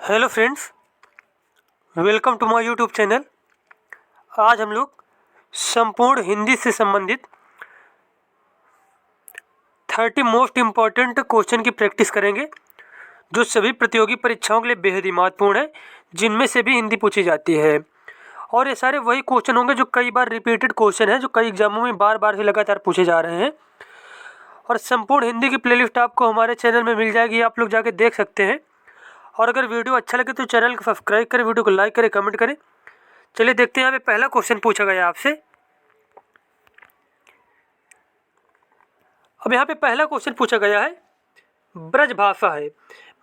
Hello friends, welcome to my YouTube channel. आज हम लोग संपूर्ण हिंदी से संबंधित 30 मोस्ट इम्पॉर्टेंट क्वेश्चन की प्रैक्टिस करेंगे जो सभी प्रतियोगी परीक्षाओं के लिए बेहद ही महत्वपूर्ण है, जिनमें से भी हिंदी पूछी जाती है। और ये सारे वही क्वेश्चन होंगे जो कई बार रिपीटेड क्वेश्चन हैं, जो कई एग्जामों में बार बार से लगातार पूछे जा रहे हैं। और संपूर्ण हिंदी की प्लेलिस्ट आपको हमारे चैनल में मिल जाएगी, आप लोग जाके देख सकते हैं। और अगर वीडियो अच्छा लगे तो चैनल को सब्सक्राइब करें, वीडियो को लाइक करें, कमेंट करें। चलिए देखते हैं यहाँ पे पहला क्वेश्चन पूछा गया है आपसे। अब यहाँ पे पहला क्वेश्चन पूछा गया है, ब्रज भाषा है,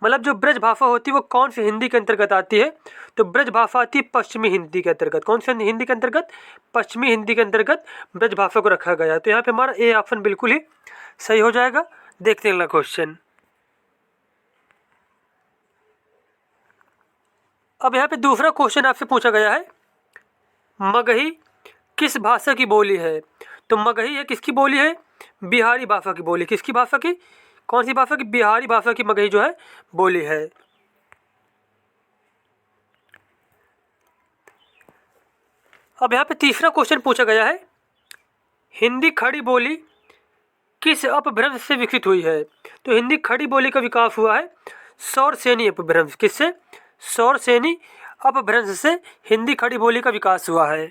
मतलब जो ब्रज भाषा होती है वो कौन सी हिंदी के अंतर्गत आती है? तो ब्रज भाषा आती है पश्चिमी हिंदी के अंतर्गत। कौन सी हिंदी के अंतर्गत? पश्चिमी हिंदी के अंतर्गत ब्रज भाषा को रखा गया है। तो यहाँ पे हमारा ए ऑप्शन बिल्कुल ही सही हो जाएगा। देखते हैं अगला क्वेश्चन। अब यहाँ पे दूसरा क्वेश्चन आपसे पूछा गया है, मगही किस भाषा की बोली है? तो मगही है किसकी बोली है? बिहारी भाषा की बोली। किसकी भाषा की? कौन सी भाषा की? बिहारी भाषा की मगही जो है बोली है। अब यहाँ पे तीसरा क्वेश्चन पूछा गया है, हिंदी खड़ी बोली किस अपभ्रंश से विकसित हुई है? तो हिंदी खड़ी बोली का विकास हुआ है सौरसेनी अपभ्रंश। किससे? सौरसेनी अपभ्रंश से हिंदी खड़ी बोली का विकास हुआ है।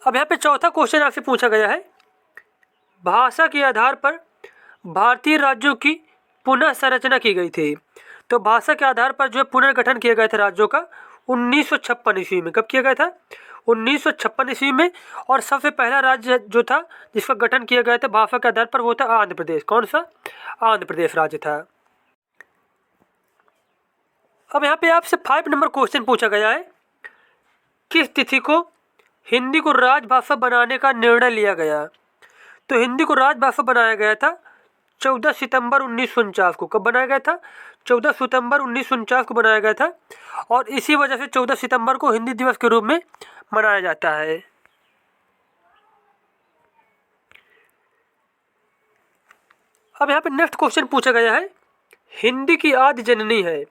अब यहाँ पे चौथा क्वेश्चन आपसे पूछा गया है, भाषा के आधार पर भारतीय राज्यों की पुनः संरचना की गई थी। तो भाषा के आधार पर जो है पुनर्गठन किया गया था राज्यों का 1956 ईस्वी में। कब किया गया था? 1956 ईस्वी में। और सबसे पहला राज्य जो था जिसका गठन किया गया था भाषा के आधार पर वो था आंध्र प्रदेश। कौन सा? आंध्र प्रदेश राज्य था। अब यहाँ पे आपसे 5 नंबर क्वेश्चन पूछा गया है, किस तिथि को हिंदी को राजभाषा बनाने का निर्णय लिया गया? तो हिंदी को राजभाषा बनाया गया था 14 सितंबर 1949 को। कब बनाया गया था? 14 सितंबर 1949 को बनाया गया था। और इसी वजह से 14 सितंबर को हिंदी दिवस के रूप में मनाया जाता है। अब यहाँ पे नेक्स्ट क्वेश्चन पूछा गया है, हिंदी की आदि जननी है।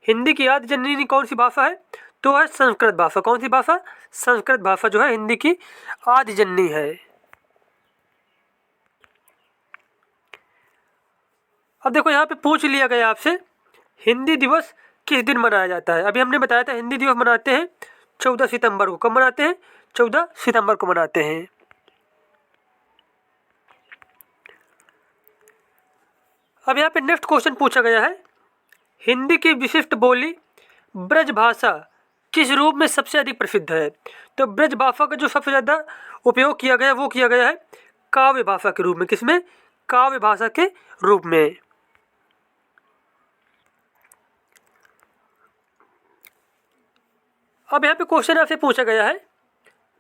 हिंदी की आदि जननी कौन सी भाषा है? तो है संस्कृत भाषा। कौन सी भाषा? संस्कृत भाषा जो है हिंदी की आदि जननी है। अब देखो यहाँ पे पूछ लिया गया आपसे, हिंदी दिवस किस दिन मनाया जाता है? अभी हमने बताया था हिंदी दिवस मनाते हैं 14 सितंबर को। कब मनाते हैं? 14 सितंबर को मनाते हैं। अब यहाँ पे नेक्स्ट क्वेश्चन पूछा गया है, हिंदी की विशिष्ट बोली ब्रज भाषा किस रूप में सबसे अधिक प्रसिद्ध है? तो ब्रज भाषा का जो सबसे ज़्यादा उपयोग किया गया वो किया गया है काव्य भाषा के रूप में। किसमें? काव्य भाषा के रूप में। अब यहाँ पे क्वेश्चन आपसे पूछा गया है,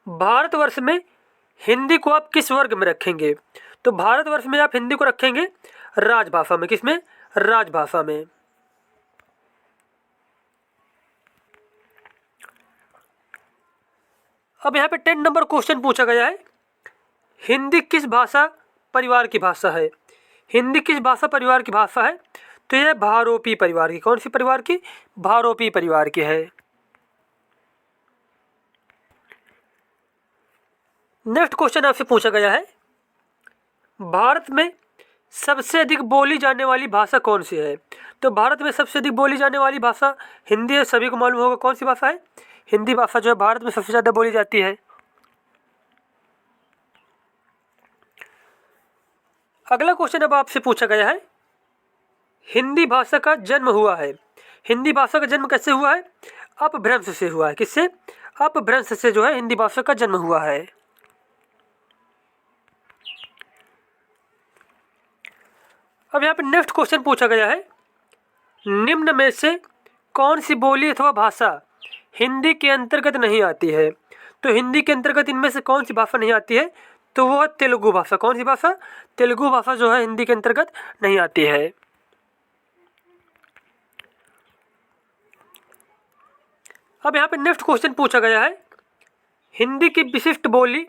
भारतवर्ष में हिंदी को आप किस वर्ग में रखेंगे? तो भारतवर्ष में आप हिंदी को रखेंगे राजभाषा में। किसमें? राजभाषा में। अब यहाँ पे 10 नंबर क्वेश्चन पूछा गया है, हिंदी किस भाषा परिवार की भाषा है? हिंदी किस भाषा परिवार की भाषा है? तो यह भारोपी परिवार की। कौन सी परिवार की? भारोपी परिवार की है। नेक्स्ट क्वेश्चन आपसे पूछा गया है, भारत में सबसे अधिक बोली जाने वाली भाषा कौन सी है? तो भारत में सबसे अधिक बोली जाने वाली भाषा हिंदी है। सभी को मालूम होगा कौन सी भाषा है? हिंदी भाषा जो है भारत में सबसे ज़्यादा बोली जाती है। अगला क्वेश्चन अब आपसे पूछा गया है, हिंदी भाषा का जन्म हुआ है। हिंदी भाषा का जन्म कैसे हुआ है? अपभ्रंश से हुआ है। किससे? अपभ्रंश से जो है हिंदी भाषा का जन्म हुआ है। अब यहाँ पे नेक्स्ट क्वेश्चन पूछा गया है, निम्न में से कौन सी बोली अथवा भाषा हिंदी के अंतर्गत नहीं आती है? तो हिंदी के अंतर्गत इनमें से कौन सी भाषा नहीं आती है? तो वो है तेलुगु भाषा। कौन सी भाषा? तेलुगु भाषा जो है हिंदी के अंतर्गत नहीं आती है। अब यहाँ पे नेक्स्ट क्वेश्चन पूछा गया है, हिंदी की विशिष्ट बोली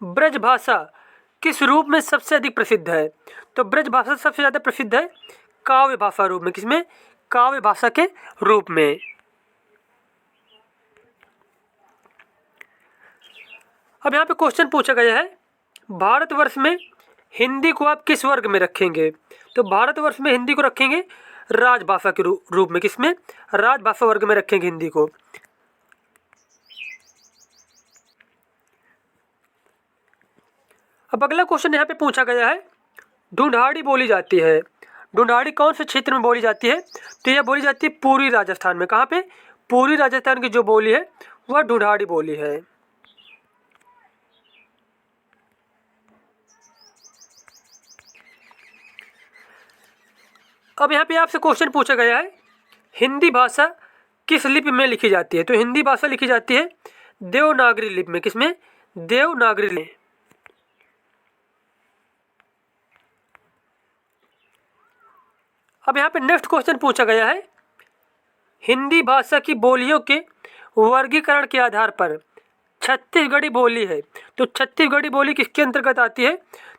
ब्रज भाषा किस रूप में सबसे अधिक प्रसिद्ध है? तो ब्रज भाषा सबसे ज़्यादा प्रसिद्ध है काव्य भाषा रूप में, किसमें? काव्य भाषा के रूप में। अब यहाँ पे क्वेश्चन पूछा गया है, भारतवर्ष में हिंदी को आप किस वर्ग में रखेंगे? तो भारतवर्ष में हिंदी को रखेंगे राजभाषा के रूप में, किसमें? राजभाषा वर्ग में रखेंगे हिंदी को। अब अगला क्वेश्चन यहाँ पे पूछा गया है, ढूंढाड़ी बोली जाती है। ढूंढाड़ी कौन से क्षेत्र में बोली जाती है? तो यह बोली जाती है पूर्वी राजस्थान में। कहाँ पे? पूर्वी राजस्थान की जो बोली है वह ढूंढाड़ी बोली है। अब यहाँ पे आपसे क्वेश्चन पूछा गया है, हिंदी भाषा किस लिपि में लिखी जाती है? तो हिंदी भाषा लिखी जाती है देवनागरी लिपि में, किसमें? देवनागरी लिपि। अब यहाँ पे नेक्स्ट क्वेश्चन पूछा गया है, हिंदी भाषा की बोलियों के वर्गीकरण के आधार पर छत्तीसगढ़ी बोली है। तो छत्तीसगढ़ी बोली किसके अंतर्गत आती है?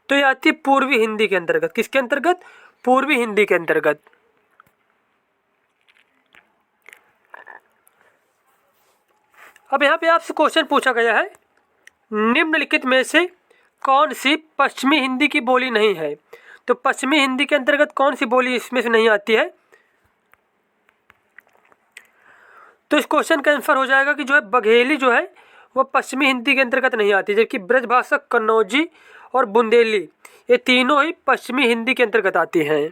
तो ये आती है पूर्वी हिंदी के अंतर्गत। किसके अंतर्गत? पूर्वी हिंदी के अंतर्गत। अब यहाँ पे आपसे क्वेश्चन पूछा गया है, निम्नलिखित में से कौन सी पश्चिमी हिंदी की बोली नहीं है? तो पश्चिमी हिंदी के अंतर्गत कौन सी बोली इसमें से नहीं आती है? तो इस क्वेश्चन का आंसर हो जाएगा कि जो है बघेली जो है वह पश्चिमी हिंदी के अंतर्गत नहीं आती, जबकि ब्रजभाषा, कन्नौजी और बुंदेली ये तीनों ही पश्चिमी हिंदी के अंतर्गत आती हैं।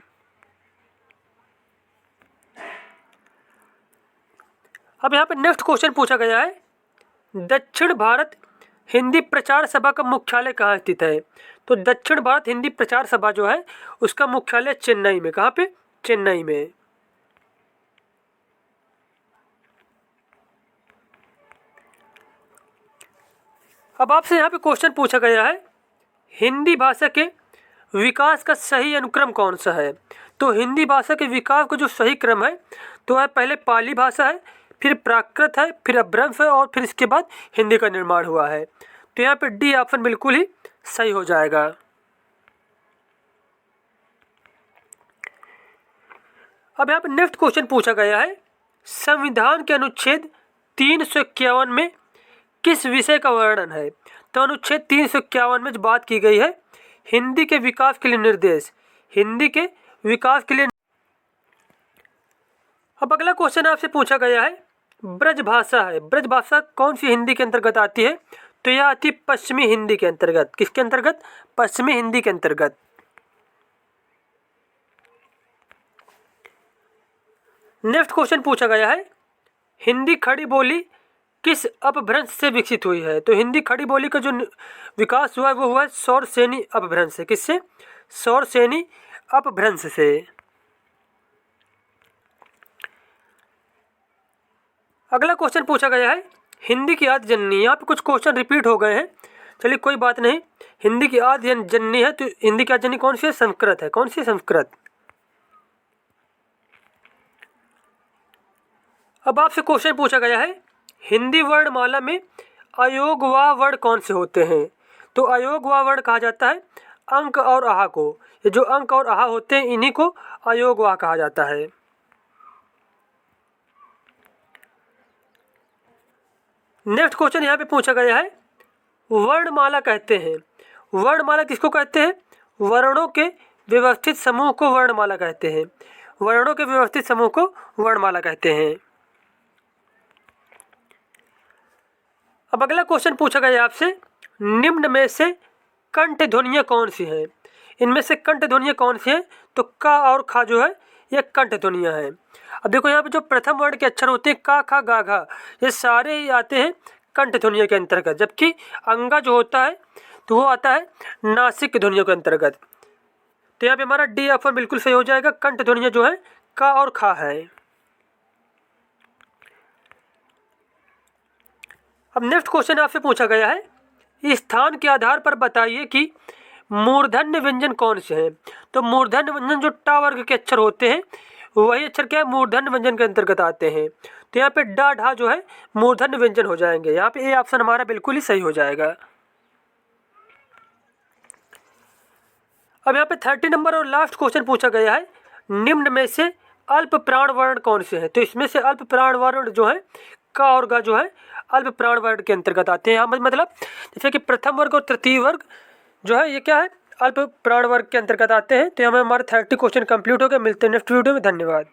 अब यहाँ पे नेक्स्ट क्वेश्चन पूछा गया है, दक्षिण भारत हिंदी प्रचार सभा का मुख्यालय कहाँ स्थित है? तो दक्षिण भारत हिंदी प्रचार सभा जो है उसका मुख्यालय चेन्नई में। कहाँ पे? चेन्नई में। अब आपसे यहाँ पे क्वेश्चन पूछा गया है, हिंदी भाषा के विकास का सही अनुक्रम कौन सा है? तो हिंदी भाषा के विकास का जो सही क्रम है तो वह पहले पाली भाषा है, फिर प्राकृत है, फिर अपभ्रंश है और फिर इसके बाद हिंदी का निर्माण हुआ है। तो यहाँ पे डी ऑप्शन बिल्कुल ही सही हो जाएगा। अब यहाँ पे नेक्स्ट क्वेश्चन पूछा गया है, संविधान के अनुच्छेद 351 में किस विषय का वर्णन है? तो अनुच्छेद 351 में जो बात की गई है हिंदी के विकास के लिए निर्देश, हिंदी के विकास के लिए। अब अगला क्वेश्चन आपसे पूछा गया है, ब्रजभाषा है, ब्रजभाषा कौन सी हिंदी के अंतर्गत आती है? तो यह आती है पश्चिमी हिंदी के अंतर्गत। किसके अंतर्गत? पश्चिमी हिंदी के अंतर्गत। नेक्स्ट क्वेश्चन पूछा गया है, हिंदी खड़ी बोली किस अपभ्रंश से विकसित हुई है? तो हिंदी खड़ी बोली का जो विकास हुआ है वो हुआ है सौरसेनी अपभ्रंश से। किससे? सौरसेनी अपभ्रंश से। अगला क्वेश्चन पूछा गया है, हिंदी की आद्य जननी। यहाँ पे कुछ क्वेश्चन रिपीट हो गए हैं, चलिए कोई बात नहीं। हिंदी की आद्य जननी है तो हिंदी की आद्य जननी कौन सी है? संस्कृत है। कौन सी है? संस्कृत। अब आपसे क्वेश्चन पूछा गया है, हिंदी वर्णमाला में अयोगवा वर्ण कौन से होते हैं? तो अयोगवा वर्ण कहा जाता है अंक और आहा को। ये जो अंक और आहा होते हैं इन्हीं को अयोगवा कहा जाता है। नेक्स्ट क्वेश्चन यहाँ पे पूछा गया है, वर्णमाला कहते हैं। वर्णमाला किसको कहते हैं? वर्णों के व्यवस्थित समूह को वर्णमाला कहते हैं। वर्णों के व्यवस्थित समूह को वर्णमाला कहते हैं। अब अगला क्वेश्चन पूछा गया है आपसे, निम्न में से कंठ ध्वनियाँ कौन सी हैं? इनमें से कंठ ध्वनियाँ कौन सी हैं? तो का और खा जो है ये कंठ ध्वनियाँ हैं। अब देखो यहाँ पे जो प्रथम वर्ण के अक्षर होते हैं का, खा, गा, घा, ये सारे ही आते हैं कंठ ध्वनियों के अंतर्गत, जबकि अंगा जो होता है तो वो आता है नासिक ध्वनियों के अंतर्गत। तो यहाँ पे हमारा डी ऑप्शन बिल्कुल सही हो जाएगा, कंठ ध्वनियाँ जो है का और खा है। अब नेक्स्ट क्वेश्चन आपसे पूछा गया है, स्थान के आधार पर बताइए कि मूर्धन्य व्यंजन कौन से हैं? तो मूर्धन्य व्यंजन जो टा वर्ग के अक्षर होते हैं वही अक्षर क्या है? मूर्धन्य व्यंजन के अंतर्गत आते हैं। तो यहाँ पे डा ढा जो है मूर्धन्य व्यंजन हो जाएंगे। यहाँ पे ए ऑप्शन हमारा बिल्कुल ही सही हो जाएगा। अब यहाँ पे 30 नंबर और लास्ट क्वेश्चन पूछा गया है, निम्न में से अल्प प्राण वर्ण कौन से हैं? तो इसमें से अल्प प्राण वर्ण जो है क और ग जो है अल्प प्राण वर्ण के अंतर्गत आते हैं। यहाँ मतलब जैसे कि प्रथम वर्ग और तृतीय वर्ग जो है ये क्या है, अल्प प्राण वर्ग के अंतर्गत आते हैं। तो यहाँ हमारा 30 क्वेश्चन कंप्लीट हो गया। मिलते हैं नेक्स्ट वीडियो में। धन्यवाद।